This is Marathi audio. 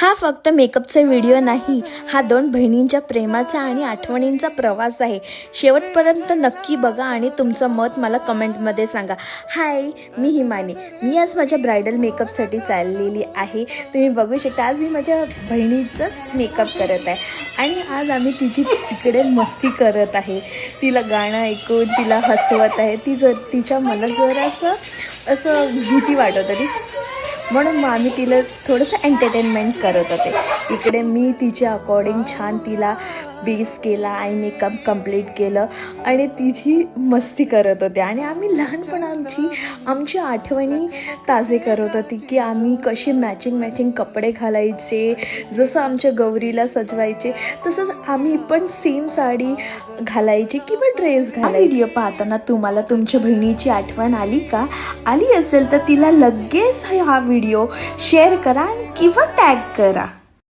हा फक्त मेकअपचा व्हिडिओ नाही, हा दोन बहिणींच्या प्रेमाचा आणि आठवणींचा प्रवास आहे। शेवटपर्यंत नक्की बघा आणि तुमचं मत मला कमेंटमध्ये सांगा। हाय, मी हिमानी। मी आज माझ्या ब्रायडल मेकअपसाठी चाललेली आहे। तुम्ही बघू शकता, आज मी माझ्या बहिणीचाच मेकअप करत आहे आणि आज आम्ही तिची इकडे मस्ती करत आहे। तिला गाणं ऐकून तिला हसवत आहे। तिच्या मनात जरा असं भीती वाटत होती, म्हणून मग आम्ही तिला थोडंसं एंटरटेनमेंट करत होते। इकडे मी तिच्या अकॉर्डिंग छान तिला बेस केला, आय मेकअप कंप्लीट केलं आणि तिची मस्ती करत होते आणि आम्ही आमची आठवणी ताजे करत होती की आम्ही कशी मॅचिंग कपडे घालायचे, जसं आमच्या गौरीला सजवायचे तसंच आम्ही पण सेम साडी घालायची किंवा ड्रेस घालायची। व्हिडिओ पाहताना तुम्हाला तुमच्या बहिणीची आठवण आली का? आली असेल तर तिला लगेच हा व्हिडिओ शेअर करा किंवा टॅग करा।